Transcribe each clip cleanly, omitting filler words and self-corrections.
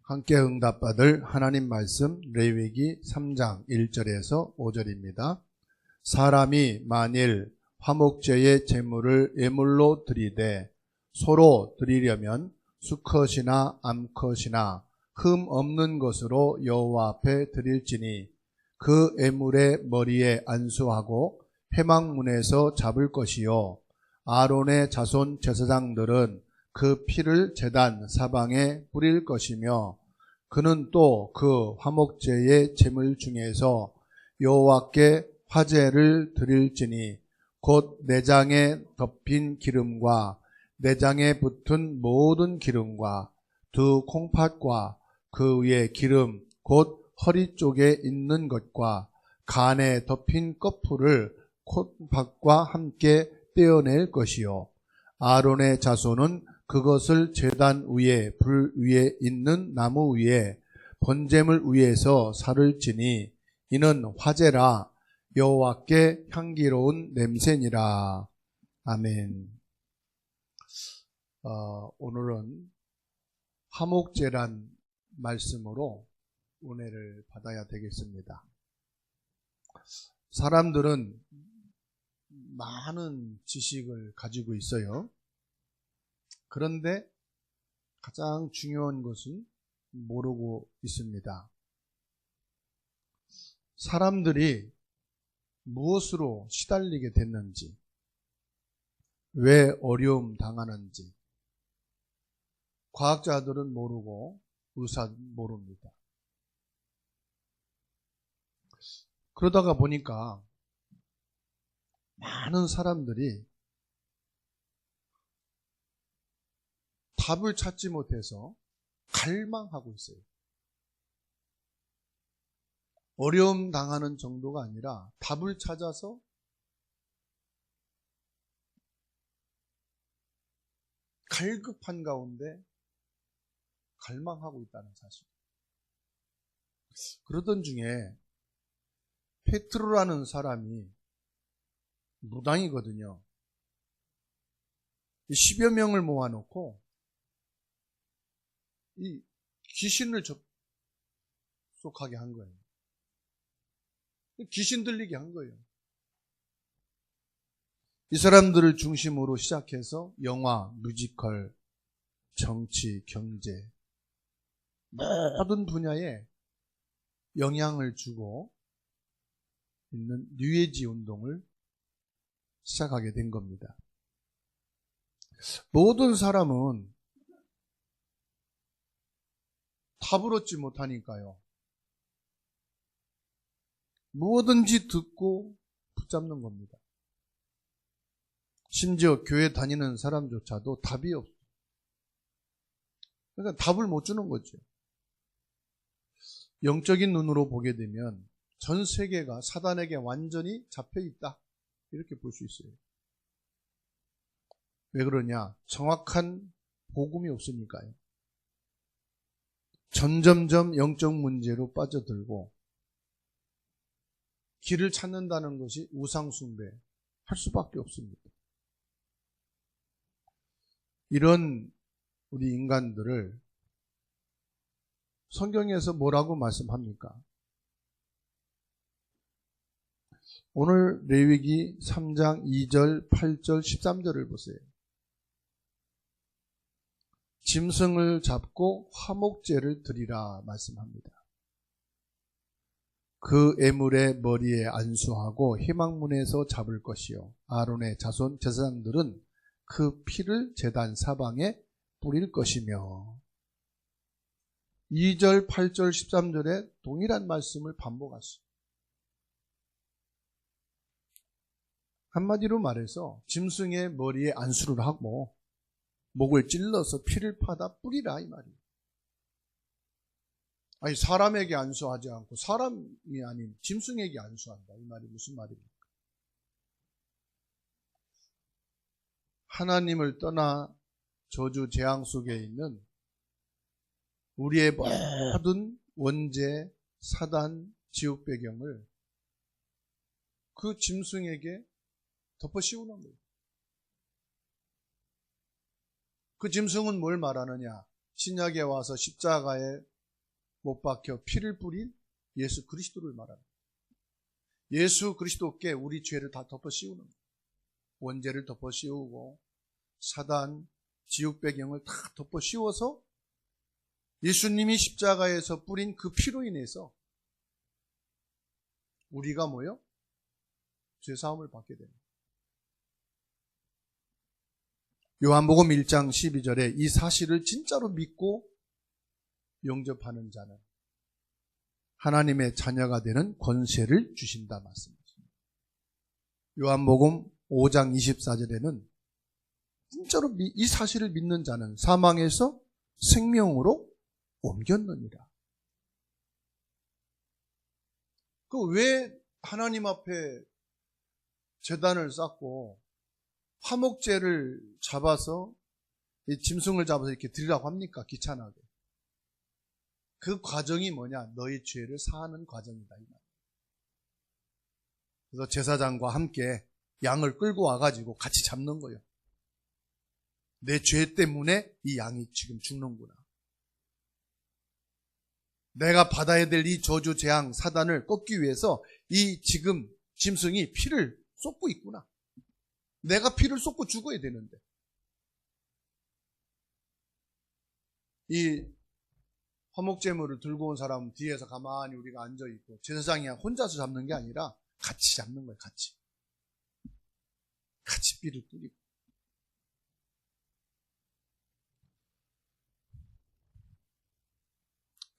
함께 응답받을 하나님 말씀 레위기 3장 1절에서 5절입니다. 사람이 만일 화목제의 제물을 예물로 드리되 소로 드리려면 수컷이나 암컷이나 흠 없는 것으로 여호와 앞에 드릴지니 그 예물의 머리에 안수하고 회막문에서 잡을 것이요 아론의 자손 제사장들은 그 피를 제단 사방에 뿌릴 것이며 그는 또 그 화목제의 제물 중에서 여호와께 화제를 드릴지니 곧 내장에 덮인 기름과 내장에 붙은 모든 기름과 두 콩팥과 그 위에 기름 곧 허리 쪽에 있는 것과 간에 덮인 꺼풀을 콩팥과 함께 떼어낼 것이요 아론의 자손은 그것을 제단 위에 불 위에 있는 나무 위에 번제물 위에서 살을 지니 이는 화제라 여호와께 향기로운 냄새니라. 아멘. 오늘은 화목제란 말씀으로 은혜를 받아야 되겠습니다. 사람들은 많은 지식을 가지고 있어요. 그런데 가장 중요한 것은 모르고 있습니다. 사람들이 무엇으로 시달리게 됐는지, 왜 어려움 당하는지, 과학자들은 모르고 의사는 모릅니다. 그러다가 보니까 많은 사람들이 답을 찾지 못해서 갈망하고 있어요. 어려움 당하는 정도가 아니라 답을 찾아서 갈급한 가운데 갈망하고 있다는 사실. 그러던 중에 페트로라는 사람이 무당이거든요. 10여 명을 모아놓고 이 귀신을 접속하게 한 거예요. 귀신 들리게 한 거예요. 이 사람들을 중심으로 시작해서 영화, 뮤지컬, 정치, 경제 모든 분야에 영향을 주고 있는 뉴에이지 운동을 시작하게 된 겁니다. 모든 사람은 답을 얻지 못하니까요. 뭐든지 듣고 붙잡는 겁니다. 심지어 교회 다니는 사람조차도 답이 없어요. 그러니까 답을 못 주는 거죠. 영적인 눈으로 보게 되면 전 세계가 사단에게 완전히 잡혀 있다. 이렇게 볼 수 있어요. 왜 그러냐? 정확한 복음이 없으니까요. 점점점 영적 문제로 빠져들고 길을 찾는다는 것이 우상숭배 할 수밖에 없습니다. 이런 우리 인간들을 성경에서 뭐라고 말씀합니까? 오늘 레위기 3장 2절, 8절, 13절을 보세요. 짐승을 잡고 화목제를 드리라 말씀합니다. 그 예물의 머리에 안수하고 회막문에서 잡을 것이요 아론의 자손 제사장들은 그 피를 제단 사방에 뿌릴 것이며 2절, 8절, 13절에 동일한 말씀을 반복하시죠. 한마디로 말해서 짐승의 머리에 안수를 하고 목을 찔러서 피를 파다 뿌리라 이 말이에요. 아니 사람에게 안수하지 않고 사람이 아닌 짐승에게 안수한다. 이 말이 무슨 말입니까? 하나님을 떠나 저주 재앙 속에 있는 우리의 모든 원죄, 사단, 지옥 배경을 그 짐승에게 덮어 씌우는 거예요. 그 짐승은 뭘 말하느냐? 신약에 와서 십자가에 못 박혀 피를 뿌린 예수 그리스도를 말합니다. 예수 그리스도께 우리 죄를 다 덮어 씌우는 거예요. 원죄를 덮어 씌우고 사단, 지옥 배경을 다 덮어 씌워서 예수님이 십자가에서 뿌린 그 피로 인해서 우리가 뭐요? 죄사함을 받게 됩니다. 요한복음 1장 12절에 이 사실을 진짜로 믿고 영접하는 자는 하나님의 자녀가 되는 권세를 주신다 말씀하십니다. 요한복음 5장 24절에는 진짜로 이 사실을 믿는 자는 사망에서 생명으로 옮겼느니라. 왜 하나님 앞에 제단을 쌓고 화목제를 잡아서 이 짐승을 잡아서 이렇게 드리라고 합니까? 귀찮아게. 그 과정이 뭐냐? 너희 죄를 사하는 과정이다. 그래서 제사장과 함께 양을 끌고 와가지고 같이 잡는 거예요. 내 죄 때문에 이 양이 지금 죽는구나. 내가 받아야 될 이 저주 재앙 사단을 꺾기 위해서 이 지금 짐승이 피를 쏟고 있구나. 내가 피를 쏟고 죽어야 되는데. 이 화목제물을 들고 온 사람은 뒤에서 가만히 우리가 앉아있고 제사장이 혼자서 잡는 게 아니라 같이 잡는 거예요. 같이 피를 뿌리고.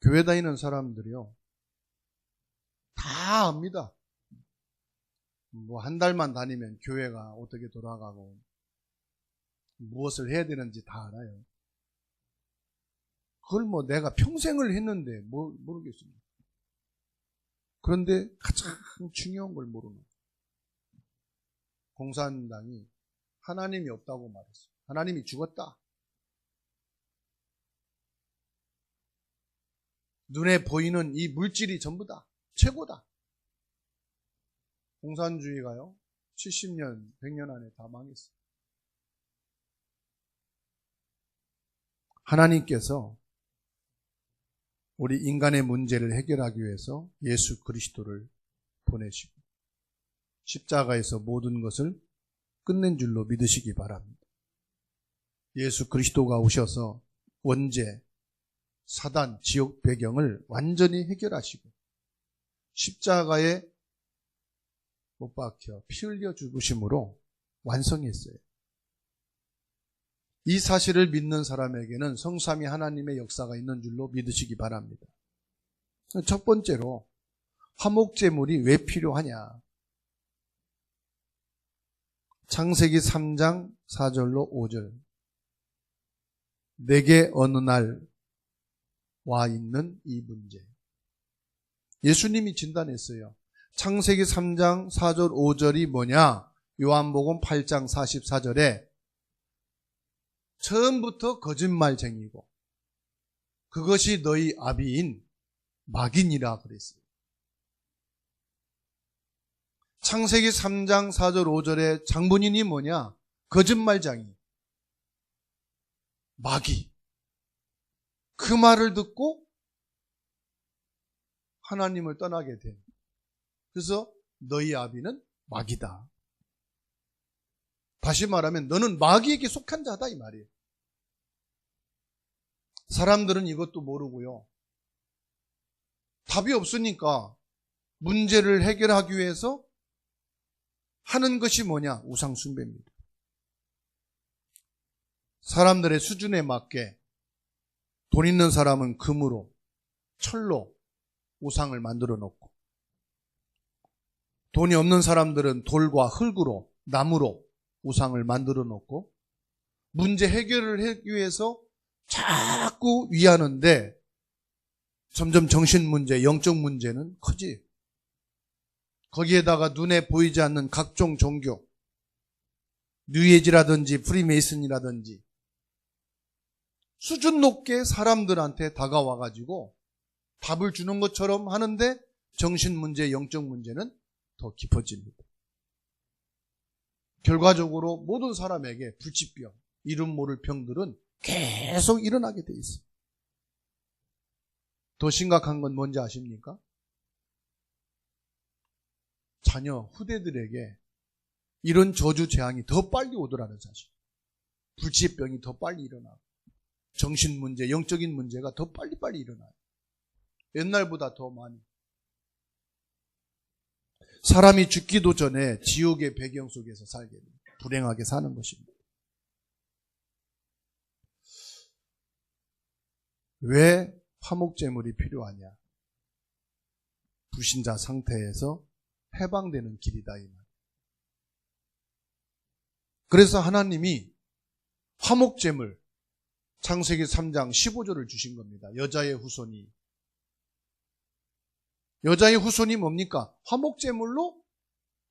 교회 다니는 사람들이요, 다 압니다. 한 달만 다니면 교회가 어떻게 돌아가고 무엇을 해야 되는지 다 알아요. 그걸 내가 평생을 했는데 모르겠습니다. 그런데 가장 중요한 걸 모르는 거예요. 공산당이 하나님이 없다고 말했어요. 하나님이 죽었다. 눈에 보이는 이 물질이 전부다. 최고다. 공산주의가요, 70년, 100년 안에 다 망했어요. 하나님께서 우리 인간의 문제를 해결하기 위해서 예수 그리스도를 보내시고 십자가에서 모든 것을 끝낸 줄로 믿으시기 바랍니다. 예수 그리스도가 오셔서 원죄, 사단, 지옥 배경을 완전히 해결하시고 십자가에 못 박혀 피 흘려 죽으심으로 완성했어요. 이 사실을 믿는 사람에게는 성삼위 하나님의 역사가 있는 줄로 믿으시기 바랍니다. 첫 번째로 화목제물이 왜 필요하냐? 창세기 3장 4절로 5절. 내게 어느 날 와 있는 이 문제. 예수님이 진단했어요. 창세기 3장 4절 5절이 뭐냐? 요한복음 8장 44절에 처음부터 거짓말쟁이고 그것이 너희 아비인 마귀니라 그랬어요. 창세기 3장 4절 5절에 장본인이 뭐냐? 거짓말쟁이, 마귀. 그 말을 듣고 하나님을 떠나게 된. 그래서 너희 아비는 마귀다. 다시 말하면 너는 마귀에게 속한 자다 이 말이에요. 사람들은 이것도 모르고요, 답이 없으니까 문제를 해결하기 위해서 하는 것이 뭐냐? 우상 숭배입니다. 사람들의 수준에 맞게 돈 있는 사람은 금으로, 철로 우상을 만들어 놓고, 돈이 없는 사람들은 돌과 흙으로, 나무로 우상을 만들어 놓고 문제 해결을 하기 위해서 자꾸 위하는데 점점 정신 문제, 영적 문제는 커지. 거기에다가 눈에 보이지 않는 각종 종교, 뉴에이지라든지 프리메이슨이라든지 수준 높게 사람들한테 다가와가지고 답을 주는 것처럼 하는데 정신 문제, 영적 문제는 더 깊어집니다. 결과적으로 모든 사람에게 불치병, 이름 모를 병들은 계속 일어나게 돼 있어요. 더 심각한 건 뭔지 아십니까? 자녀, 후대들에게 이런 저주 재앙이 더 빨리 오더라는 사실. 불치병이 더 빨리 일어나고 정신 문제, 영적인 문제가 더 빨리빨리 일어나요. 옛날보다 더 많이. 사람이 죽기도 전에 지옥의 배경 속에서 살게 됩니다. 불행하게 사는 것입니다. 왜 화목제물이 필요하냐? 불신자 상태에서 해방되는 길이다 이 말. 그래서 하나님이 화목제물 창세기 3장 15절을 주신 겁니다. 여자의 후손이 뭡니까? 화목제물로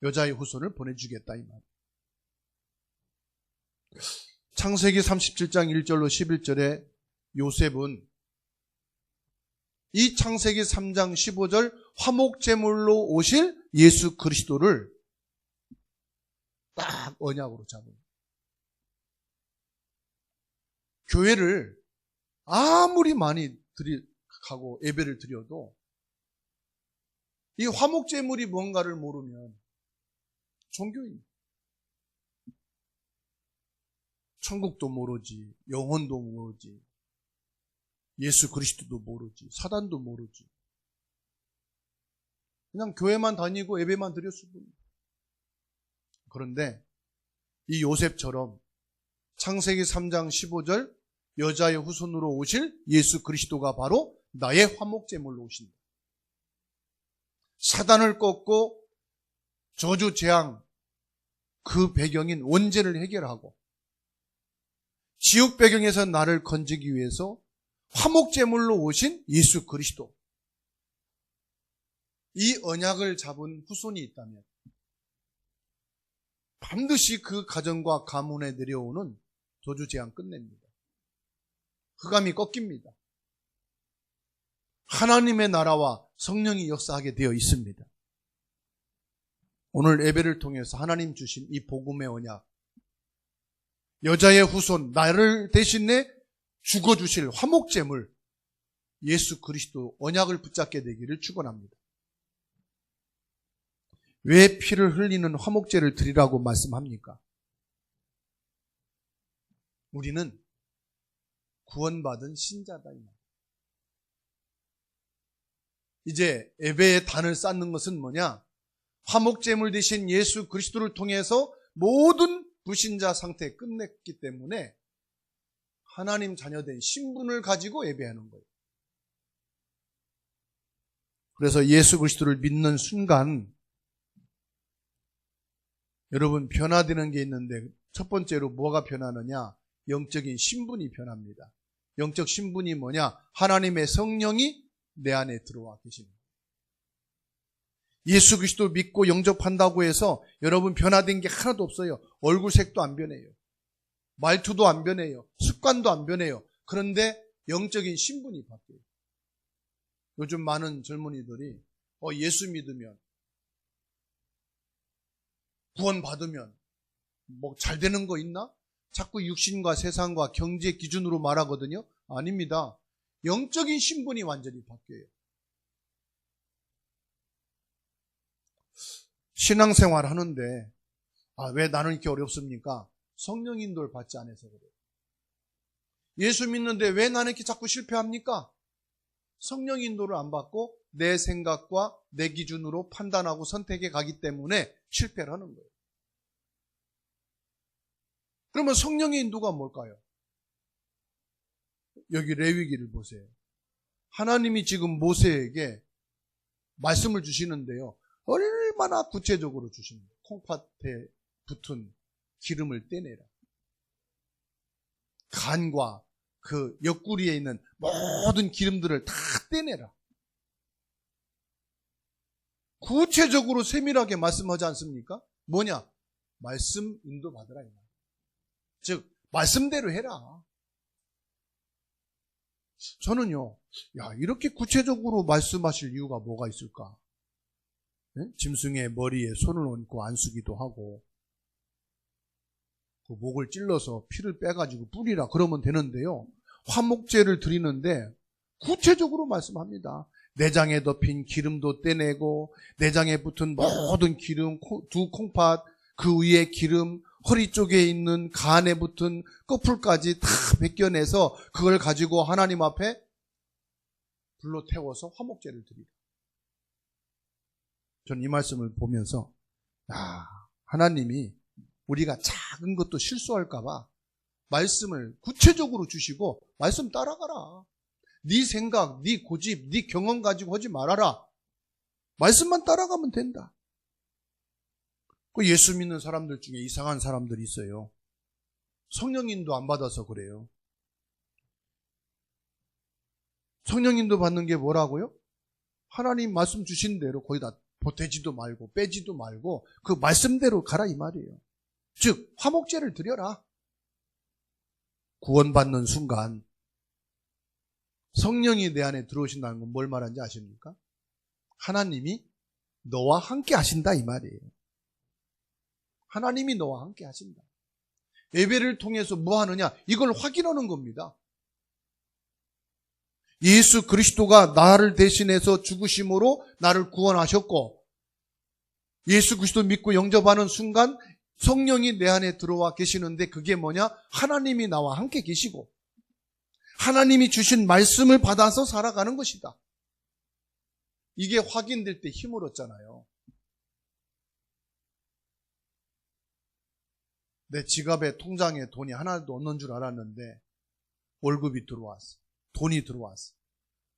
여자의 후손을 보내주겠다 이 말. 창세기 37장 1절로 11절에 요셉은 이 창세기 3장 15절 화목제물로 오실 예수 그리스도를 딱 언약으로 잡은 교회를 아무리 많이 가고 예배를 드려도 이 화목제물이 뭔가를 모르면 종교인 천국도 모르지, 영혼도 모르지, 예수 그리스도도 모르지, 사단도 모르지. 그냥 교회만 다니고 예배만 드렸을 뿐이에요. 그런데 이 요셉처럼 창세기 3장 15절 여자의 후손으로 오실 예수 그리스도가 바로 나의 화목제물로 오신다. 사단을 꺾고 저주 재앙 그 배경인 원죄를 해결하고 지옥 배경에서 나를 건지기 위해서 화목제물로 오신 예수 그리스도. 이 언약을 잡은 후손이 있다면 반드시 그 가정과 가문에 내려오는 저주 재앙 끝냅니다. 흑암이 꺾입니다. 하나님의 나라와 성령이 역사하게 되어 있습니다. 오늘 예배를 통해서 하나님 주신 이 복음의 언약, 여자의 후손, 나를 대신에 죽어주실 화목제물 예수 그리스도 언약을 붙잡게 되기를 축원합니다. 왜 피를 흘리는 화목제를 드리라고 말씀합니까? 우리는 구원받은 신자다. 이제 예배의 단을 쌓는 것은 뭐냐? 화목제물 되신 예수 그리스도를 통해서 모든 불신자 상태에 끝냈기 때문에 하나님 자녀된 신분을 가지고 예배하는 거예요. 그래서 예수 그리스도를 믿는 순간 여러분 변화되는 게 있는데 첫 번째로 뭐가 변하느냐? 영적인 신분이 변합니다. 영적 신분이 뭐냐? 하나님의 성령이 내 안에 들어와 계십니다. 예수 그리스도 믿고 영접한다고 해서 여러분 변화된 게 하나도 없어요. 얼굴색도 안 변해요. 말투도 안 변해요. 습관도 안 변해요. 그런데 영적인 신분이 바뀌어요. 요즘 많은 젊은이들이 예수 믿으면 구원 받으면 뭐 잘 되는 거 있나? 자꾸 육신과 세상과 경제 기준으로 말하거든요. 아닙니다. 영적인 신분이 완전히 바뀌어요. 신앙생활 하는데 왜 나는 이렇게 어렵습니까? 성령 인도를 받지 않아서 그래요. 예수 믿는데 왜 나는 이렇게 자꾸 실패합니까? 성령 인도를 안 받고 내 생각과 내 기준으로 판단하고 선택해 가기 때문에 실패를 하는 거예요. 그러면 성령의 인도가 뭘까요? 여기 레위기를 보세요. 하나님이 지금 모세에게 말씀을 주시는데요. 얼마나 구체적으로 주십니까? 콩팥에 붙은 기름을 떼내라. 간과 그 옆구리에 있는 모든 기름들을 다 떼내라. 구체적으로 세밀하게 말씀하지 않습니까? 뭐냐? 말씀 인도 받으라. 즉 말씀대로 해라. 저는요, 이렇게 구체적으로 말씀하실 이유가 뭐가 있을까? 네? 짐승의 머리에 손을 얹고 안수기도 하고 그 목을 찔러서 피를 빼가지고 뿌리라 그러면 되는데요. 화목제를 드리는데 구체적으로 말씀합니다. 내장에 덮인 기름도 떼내고 내장에 붙은 모든 기름, 두 콩팥, 그 위에 기름, 허리 쪽에 있는 간에 붙은 꺼풀까지 다 벗겨내서 그걸 가지고 하나님 앞에 불로 태워서 화목제를 드리라. 저는 이 말씀을 보면서 하나님이 우리가 작은 것도 실수할까 봐 말씀을 구체적으로 주시고 말씀 따라가라. 네 생각, 네 고집, 네 경험 가지고 하지 말아라. 말씀만 따라가면 된다. 예수 믿는 사람들 중에 이상한 사람들이 있어요. 성령인도 안 받아서 그래요. 성령인도 받는 게 뭐라고요? 하나님 말씀 주신 대로 거기다 보태지도 말고 빼지도 말고 그 말씀대로 가라 이 말이에요. 즉 화목제를 드려라. 구원받는 순간 성령이 내 안에 들어오신다는 건 뭘 말하는지 아십니까? 하나님이 너와 함께 하신다 이 말이에요. 하나님이 너와 함께 하신다. 예배를 통해서 뭐 하느냐? 이걸 확인하는 겁니다. 예수 그리스도가 나를 대신해서 죽으심으로 나를 구원하셨고 예수 그리스도 믿고 영접하는 순간 성령이 내 안에 들어와 계시는데 그게 뭐냐? 하나님이 나와 함께 계시고 하나님이 주신 말씀을 받아서 살아가는 것이다. 이게 확인될 때 힘을 얻잖아요. 내 지갑에 통장에 돈이 하나도 없는 줄 알았는데 월급이 들어왔어. 돈이 들어왔어.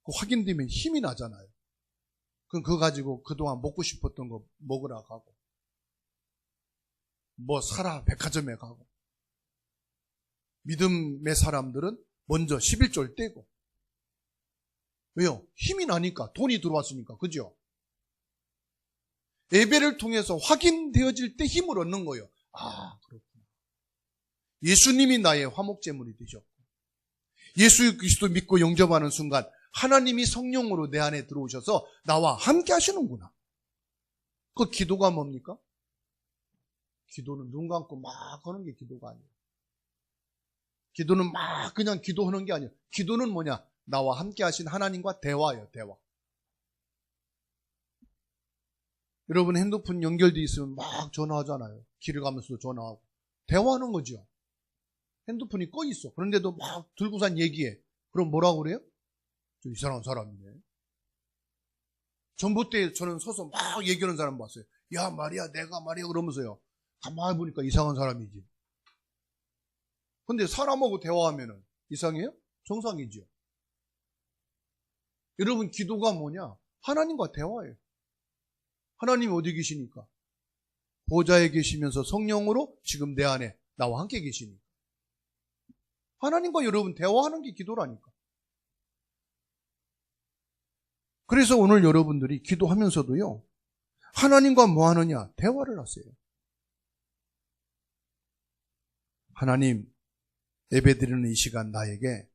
그 확인되면 힘이 나잖아요. 그럼 그거 가지고 그동안 먹고 싶었던 거 먹으러 가고 뭐 사라 백화점에 가고 믿음의 사람들은 먼저 11조를 떼고 왜요? 힘이 나니까 돈이 들어왔으니까 그죠? 예배를 통해서 확인되어질 때 힘을 얻는 거예요. 그렇구나. 예수님이 나의 화목제물이 되셨고 예수 그리스도 믿고 영접하는 순간 하나님이 성령으로 내 안에 들어오셔서 나와 함께 하시는구나. 그 기도가 뭡니까? 기도는 눈 감고 막 하는 게 기도가 아니에요. 기도는 막 그냥 기도하는 게 아니에요. 기도는 뭐냐? 나와 함께 하신 하나님과 대화예요. 대화. 여러분 핸드폰 연결돼 있으면 막 전화하잖아요. 길을 가면서도 전화하고 대화하는 거죠. 핸드폰이 꺼 있어. 그런데도 막 들고선 얘기해. 그럼 뭐라고 그래요? 좀 이상한 사람이네. 전봇대에 저는 서서 막 얘기하는 사람 봤어요. 야 말이야 내가 말이야 그러면서요. 가만히 보니까 이상한 사람이지. 근데 사람하고 대화하면은 이상해요? 정상이죠. 여러분 기도가 뭐냐? 하나님과 대화예요. 하나님이 어디 계시니까? 보좌에 계시면서 성령으로 지금 내 안에 나와 함께 계시니까. 하나님과 여러분 대화하는 게 기도라니까. 그래서 오늘 여러분들이 기도하면서도요. 하나님과 뭐 하느냐? 대화를 하세요. 하나님, 예배드리는 이 시간 나에게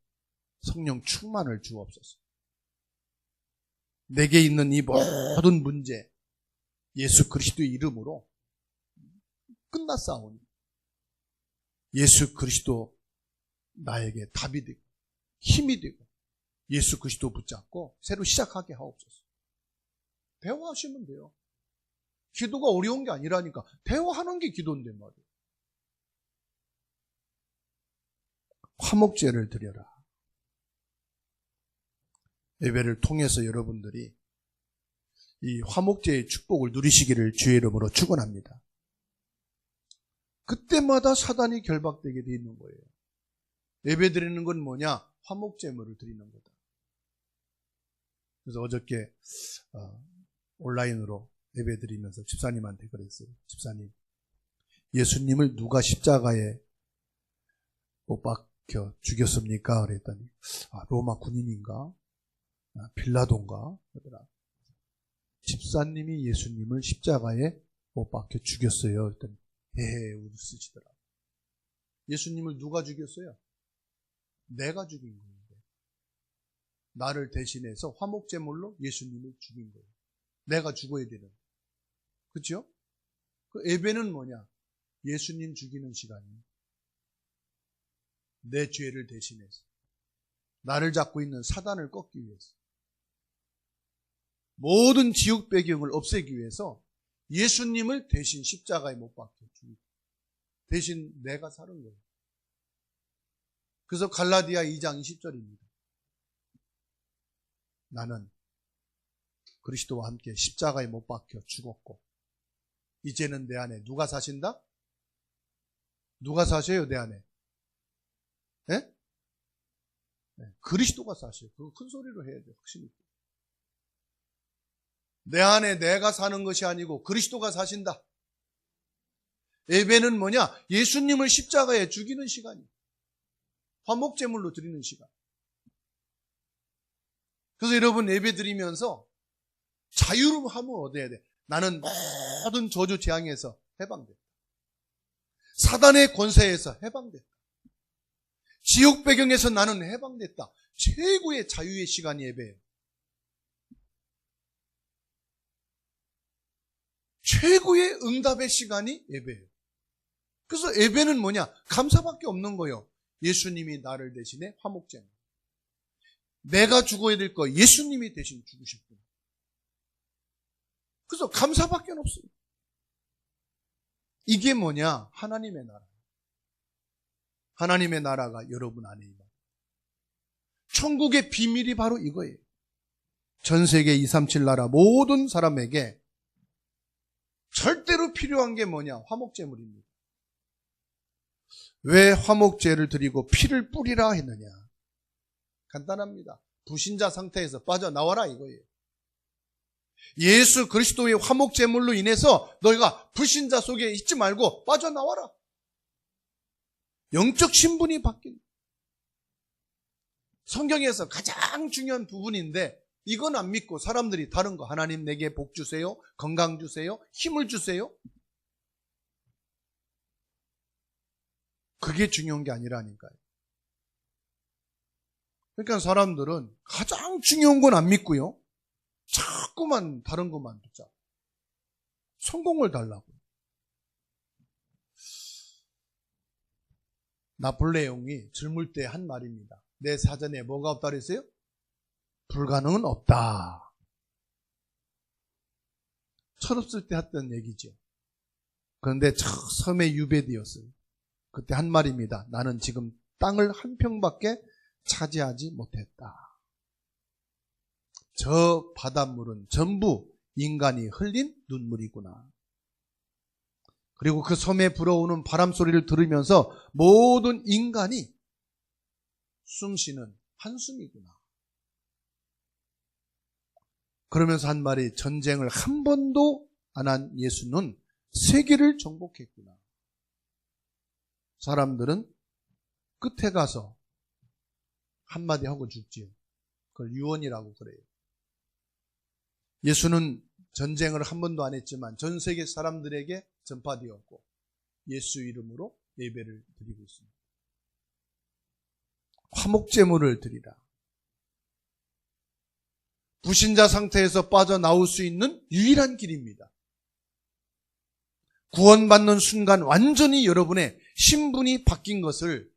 성령 충만을 주옵소서. 내게 있는 이 모든 문제 예수 그리스도의 이름으로 끝났사오니 예수 그리스도 나에게 답이 되고 힘이 되고 예수 그리스도 붙잡고 새로 시작하게 하옵소서. 대화하시면 돼요. 기도가 어려운 게 아니라니까. 대화하는 게 기도인데 말이에요. 화목제를 드려라. 예배를 통해서 여러분들이 이 화목제의 축복을 누리시기를 주의 이름으로 축원합니다. 그때마다 사단이 결박되게 돼 있는 거예요. 예배 드리는 건 뭐냐? 화목제물을 드리는 거다. 그래서 어저께 온라인으로 예배 드리면서 집사님한테 그랬어요. 집사님, 예수님을 누가 십자가에 못 박혀 죽였습니까? 그랬더니 로마 군인인가? 빌라도인가? 그러더라. 집사님이 예수님을 십자가에 못 박혀 죽였어요. 그랬더니 웃으시더라. 예수님을 누가 죽였어요? 내가 죽인 거예요. 나를 대신해서 화목제물로 예수님을 죽인 거예요. 내가 죽어야 되는. 그렇죠? 그 예배는 뭐냐? 예수님 죽이는 시간이에요. 내 죄를 대신해서 나를 잡고 있는 사단을 꺾기 위해서, 모든 지옥 배경을 없애기 위해서 예수님을 대신 십자가에 못 박혀 죽이고 대신 내가 사는 거예요. 그래서 갈라디아 2장 20절입니다. 나는 그리스도와 함께 십자가에 못 박혀 죽었고 이제는 내 안에 누가 사신다? 누가 사셔요, 내 안에? 네? 네, 그리스도가 사셔요. 그거 큰 소리로 해야 돼요. 확실히. 내 안에 내가 사는 것이 아니고 그리스도가 사신다. 예배는 뭐냐? 예수님을 십자가에 죽이는 시간이에요. 화목제물로 드리는 시간. 그래서 여러분 예배 드리면서 자유함을 얻어야 돼. 나는 모든 저주 재앙에서 해방됐다. 사단의 권세에서 해방됐다. 지옥 배경에서 나는 해방됐다. 최고의 자유의 시간이 예배예요. 최고의 응답의 시간이 예배예요. 그래서 예배는 뭐냐? 감사밖에 없는 거예요. 예수님이 나를 대신에 화목제물. 내가 죽어야 될 거 예수님이 대신 죽으셨구나. 그래서 감사밖에 없어요. 이게 뭐냐? 하나님의 나라. 하나님의 나라가 여러분 안에 있다. 천국의 비밀이 바로 이거예요. 전 세계 237 나라 모든 사람에게 절대로 필요한 게 뭐냐? 화목제물입니다. 왜 화목제를 드리고 피를 뿌리라 했느냐? 간단합니다. 불신자 상태에서 빠져나와라 이거예요. 예수 그리스도의 화목제물로 인해서 너희가 불신자 속에 있지 말고 빠져나와라. 영적 신분이 바뀐다. 성경에서 가장 중요한 부분인데 이건 안 믿고 사람들이 다른 거, 하나님 내게 복 주세요, 건강 주세요, 힘을 주세요. 그게 중요한 게 아니라니까요. 그러니까 사람들은 가장 중요한 건 안 믿고요. 자꾸만 다른 것만 붙잡고 성공을 달라고. 나폴레옹이 젊을 때 한 말입니다. 내 사전에 뭐가 없다 그랬어요? 불가능은 없다. 철없을 때 했던 얘기죠. 그런데 처음에 유배되었어요. 그때 한 말입니다. 나는 지금 땅을 한 평밖에 차지하지 못했다. 저 바닷물은 전부 인간이 흘린 눈물이구나. 그리고 그 섬에 불어오는 바람 소리를 들으면서 모든 인간이 숨쉬는 한숨이구나. 그러면서 한 말이 전쟁을 한 번도 안 한 예수는 세계를 정복했구나. 사람들은 끝에 가서 한마디 하고 죽지요. 그걸 유언이라고 그래요. 예수는 전쟁을 한 번도 안 했지만 전 세계 사람들에게 전파되었고 예수 이름으로 예배를 드리고 있습니다. 화목제물을 드리라. 불신자 상태에서 빠져나올 수 있는 유일한 길입니다. 구원받는 순간 완전히 여러분의 신분이 바뀐 것을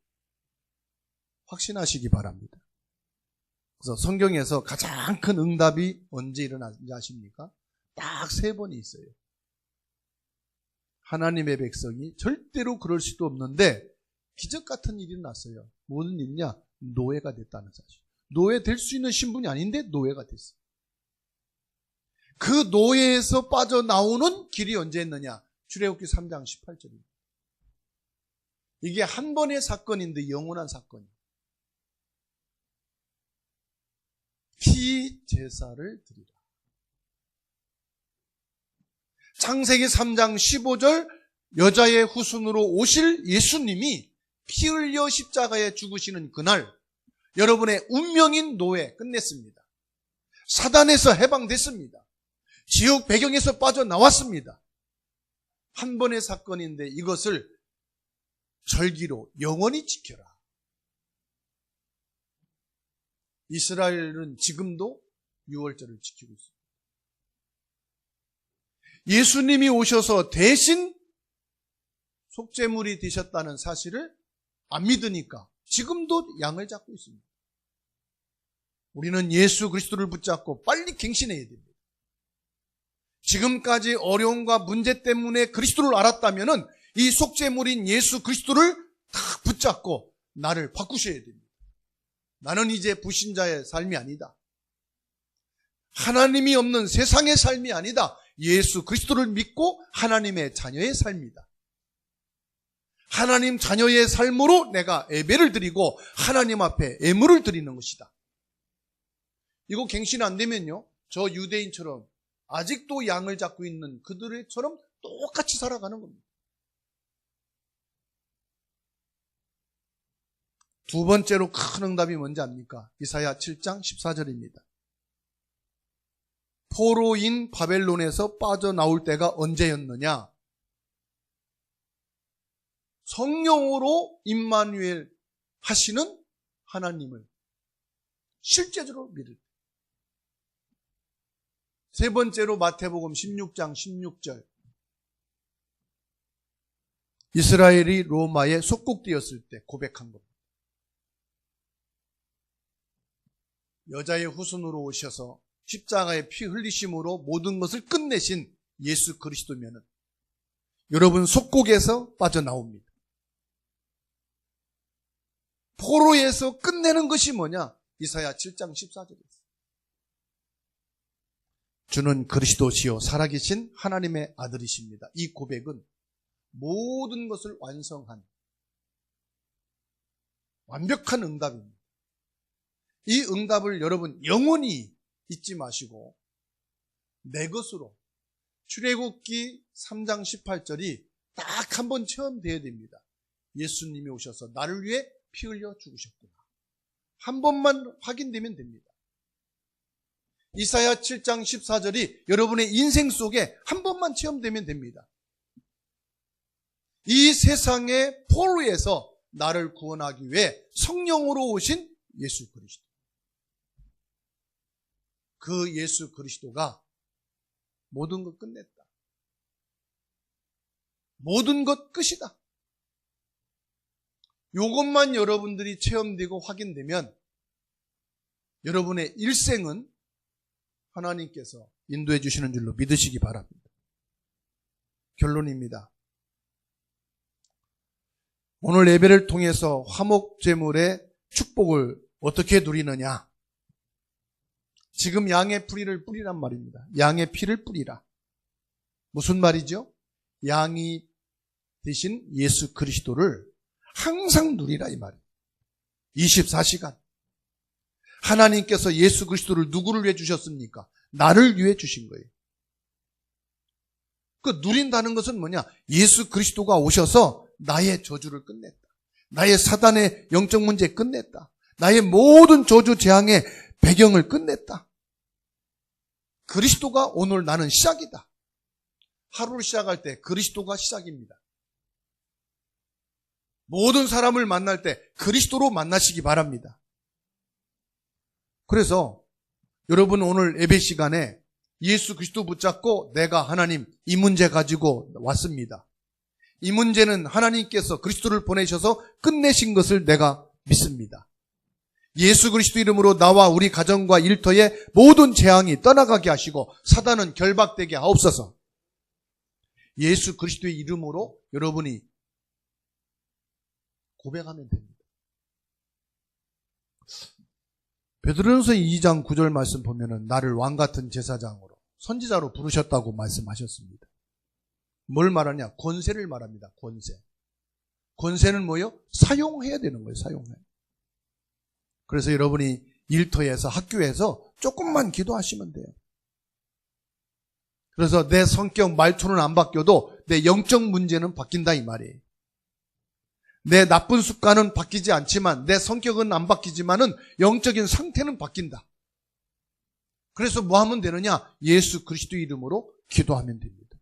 확신하시기 바랍니다. 그래서 성경에서 가장 큰 응답이 언제 일어나는지 아십니까? 딱 3번이 있어요. 하나님의 백성이 절대로 그럴 수도 없는데 기적 같은 일이 났어요. 무슨 일이냐? 노예가 됐다는 사실. 노예 될 수 있는 신분이 아닌데 노예가 됐어요. 그 노예에서 빠져나오는 길이 언제 있느냐? 출애굽기 3장 18절입니다. 이게 한 번의 사건인데 영원한 사건이에요. 피 제사를 드리라. 창세기 3장 15절 여자의 후손으로 오실 예수님이 피 흘려 십자가에 죽으시는 그날 여러분의 운명인 노예 끝냈습니다. 사단에서 해방됐습니다. 지옥 배경에서 빠져나왔습니다. 한 번의 사건인데 이것을 절기로 영원히 지켜라. 이스라엘은 지금도 6월절을 지키고 있습니다. 예수님이 오셔서 대신 속죄물이 되셨다는 사실을 안 믿으니까 지금도 양을 잡고 있습니다. 우리는 예수 그리스도를 붙잡고 빨리 갱신해야 됩니다. 지금까지 어려움과 문제 때문에 그리스도를 알았다면 이 속죄물인 예수 그리스도를 다 붙잡고 나를 바꾸셔야 됩니다. 나는 이제 불신자의 삶이 아니다. 하나님이 없는 세상의 삶이 아니다. 예수 그리스도를 믿고 하나님의 자녀의 삶이다. 하나님 자녀의 삶으로 내가 예배를 드리고 하나님 앞에 예물을 드리는 것이다. 이거 갱신 안 되면요, 저 유대인처럼 아직도 양을 잡고 있는 그들처럼 똑같이 살아가는 겁니다. 두 번째로 큰 응답이 뭔지 압니까? 이사야 7장 14절입니다. 포로인 바벨론에서 빠져나올 때가 언제였느냐? 성령으로 임마누엘 하시는 하나님을 실제적으로 믿을 때. 세 번째로 마태복음 16장 16절. 이스라엘이 로마에 속국되었을 때 고백한 겁니다. 여자의 후손으로 오셔서 십자가의 피 흘리심으로 모든 것을 끝내신 예수 그리스도면은 여러분 속국에서 빠져나옵니다. 포로에서 끝내는 것이 뭐냐? 이사야 7장 14절에 주는 그리스도시요 살아계신 하나님의 아들이십니다. 이 고백은 모든 것을 완성한 완벽한 응답입니다. 이 응답을 여러분 영원히 잊지 마시고 내 것으로 출애굽기 3장 18절이 딱 한 번 체험되어야 됩니다. 예수님이 오셔서 나를 위해 피 흘려 죽으셨구나. 한 번만 확인되면 됩니다. 이사야 7장 14절이 여러분의 인생 속에 한 번만 체험되면 됩니다. 이 세상의 포로에서 나를 구원하기 위해 성령으로 오신 예수 그리스도. 그 예수 그리스도가 모든 것 끝냈다. 모든 것 끝이다. 이것만 여러분들이 체험되고 확인되면 여러분의 일생은 하나님께서 인도해 주시는 줄로 믿으시기 바랍니다. 결론입니다. 오늘 예배를 통해서 화목제물의 축복을 어떻게 누리느냐? 지금 양의 뿌리를 뿌리란 말입니다. 양의 피를 뿌리라. 무슨 말이죠? 양이 되신 예수 그리스도를 항상 누리라 이 말이에요. 24시간. 하나님께서 예수 그리스도를 누구를 위해 주셨습니까? 나를 위해 주신 거예요. 그 누린다는 것은 뭐냐? 예수 그리스도가 오셔서 나의 저주를 끝냈다. 나의 사단의 영적 문제 끝냈다. 나의 모든 저주 재앙의 배경을 끝냈다. 그리스도가 오늘 나는 시작이다. 하루를 시작할 때 그리스도가 시작입니다. 모든 사람을 만날 때 그리스도로 만나시기 바랍니다. 그래서 여러분 오늘 예배 시간에 예수 그리스도 붙잡고 내가 하나님 이 문제 가지고 왔습니다. 이 문제는 하나님께서 그리스도를 보내셔서 끝내신 것을 내가 믿습니다. 예수 그리스도 이름으로 나와 우리 가정과 일터에 모든 재앙이 떠나가게 하시고 사단은 결박되게 하옵소서. 예수 그리스도의 이름으로 여러분이 고백하면 됩니다. 베드로전서 2장 9절 말씀 보면은 나를 왕같은 제사장으로 선지자로 부르셨다고 말씀하셨습니다. 뭘 말하냐? 권세를 말합니다. 권세. 권세는 뭐예요? 사용해야 되는 거예요. 사용해. 그래서 여러분이 일터에서 학교에서 조금만 기도하시면 돼요. 그래서 내 성격 말투는 안 바뀌어도 내 영적 문제는 바뀐다 이 말이에요. 내 나쁜 습관은 바뀌지 않지만 내 성격은 안 바뀌지만은 영적인 상태는 바뀐다. 그래서 뭐 하면 되느냐? 예수 그리스도 이름으로 기도하면 됩니다.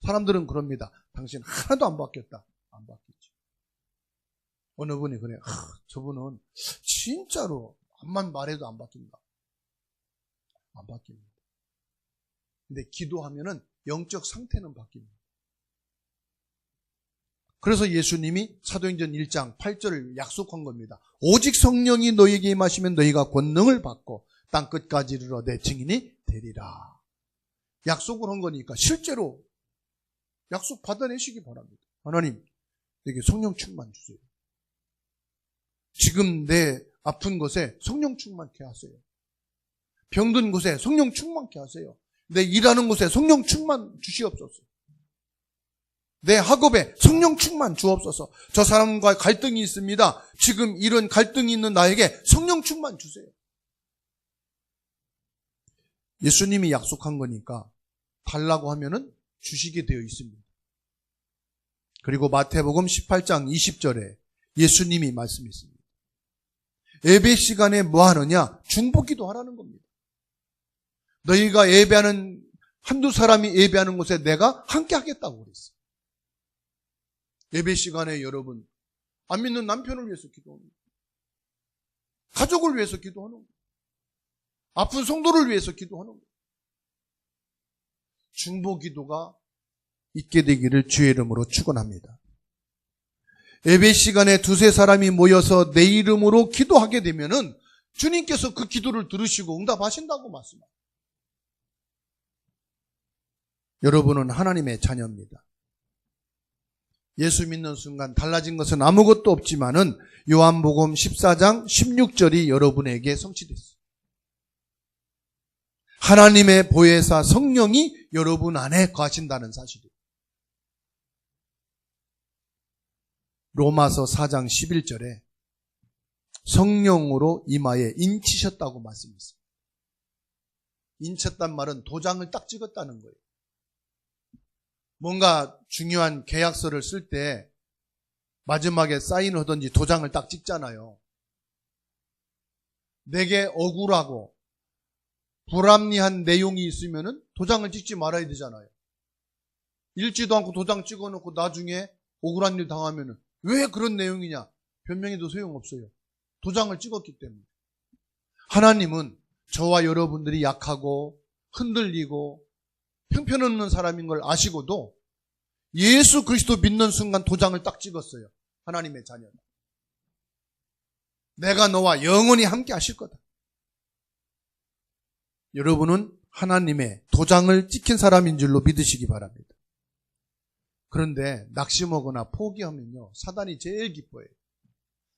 사람들은 그럽니다. 당신 하나도 안 바뀌었다. 안 바뀌었지. 어느 분이 그래요. 저분은 진짜로 암만 말해도 안 바뀐다. 안 바뀝니다. 근데 기도하면은 영적 상태는 바뀝니다. 그래서 예수님이 사도행전 1장 8절을 약속한 겁니다. 오직 성령이 너희에게 임하시면 너희가 권능을 받고 땅끝까지 이르러 내 증인이 되리라. 약속을 한 거니까 실제로 약속 받아내시기 바랍니다. 하나님, 내게 성령 충만 주세요. 지금 내 아픈 곳에 성령 충만케 하세요. 병든 곳에 성령 충만케 하세요. 내 일하는 곳에 성령 충만 주시옵소서. 내 학업에 성령 충만 주옵소서. 저 사람과 갈등이 있습니다. 지금 이런 갈등이 있는 나에게 성령 충만 주세요. 예수님이 약속한 거니까 달라고 하면은 주시게 되어 있습니다. 그리고 마태복음 18장 20절에 예수님이 말씀했습니다. 예배 시간에 뭐 하느냐? 중보기도 하라는 겁니다. 너희가 예배하는 한두 사람이 예배하는 곳에 내가 함께 하겠다고 그랬어요. 예배 시간에 여러분, 안 믿는 남편을 위해서 기도합니다. 가족을 위해서 기도하는 거예요. 아픈 성도를 위해서 기도하는 거예요. 중보기도가 있게 되기를 주의 이름으로 축원합니다. 예배 시간에 두세 사람이 모여서 내 이름으로 기도하게 되면은 주님께서 그 기도를 들으시고 응답하신다고 말씀합니다. 여러분은 하나님의 자녀입니다. 예수 믿는 순간 달라진 것은 아무것도 없지만은 요한복음 14장 16절이 여러분에게 성취됐어요. 하나님의 보혜사 성령이 여러분 안에 거하신다는 사실이에요. 로마서 4장 11절에 성령으로 이마에 인치셨다고 말씀했어요. 인쳤단 말은 도장을 딱 찍었다는 거예요. 뭔가 중요한 계약서를 쓸 때 마지막에 사인을 하든지 도장을 딱 찍잖아요. 내게 억울하고 불합리한 내용이 있으면은 도장을 찍지 말아야 되잖아요. 읽지도 않고 도장 찍어놓고 나중에 억울한 일 당하면은 왜 그런 내용이냐? 변명해도 소용없어요. 도장을 찍었기 때문에. 하나님은 저와 여러분들이 약하고 흔들리고 형편없는 사람인 걸 아시고도 예수 그리스도 믿는 순간 도장을 딱 찍었어요. 하나님의 자녀다. 내가 너와 영원히 함께 하실 거다. 여러분은 하나님의 도장을 찍힌 사람인 줄로 믿으시기 바랍니다. 그런데 낙심하거나 포기하면요, 사단이 제일 기뻐해요.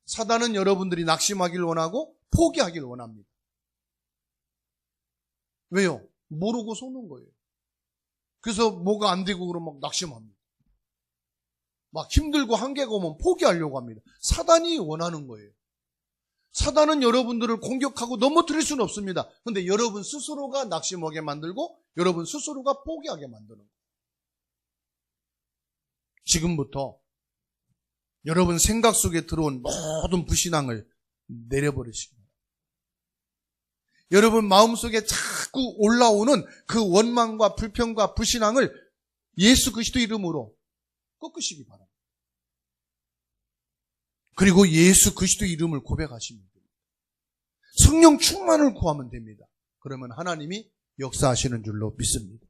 사단은 여러분들이 낙심하길 원하고 포기하길 원합니다. 왜요? 모르고 속는 거예요. 그래서 뭐가 안 되고 그러면 막 낙심합니다. 막 힘들고 한계가 오면 포기하려고 합니다. 사단이 원하는 거예요. 사단은 여러분들을 공격하고 넘어뜨릴 수는 없습니다. 그런데 여러분 스스로가 낙심하게 만들고 여러분 스스로가 포기하게 만드는 거예요. 지금부터 여러분 생각 속에 들어온 모든 불신앙을 내려버리시기 바랍니다. 여러분 마음속에 자꾸 올라오는 그 원망과 불평과 불신앙을 예수 그리스도 이름으로 꺾으시기 바랍니다. 그리고 예수 그리스도 이름을 고백하시면 됩니다. 성령 충만을 구하면 됩니다. 그러면 하나님이 역사하시는 줄로 믿습니다.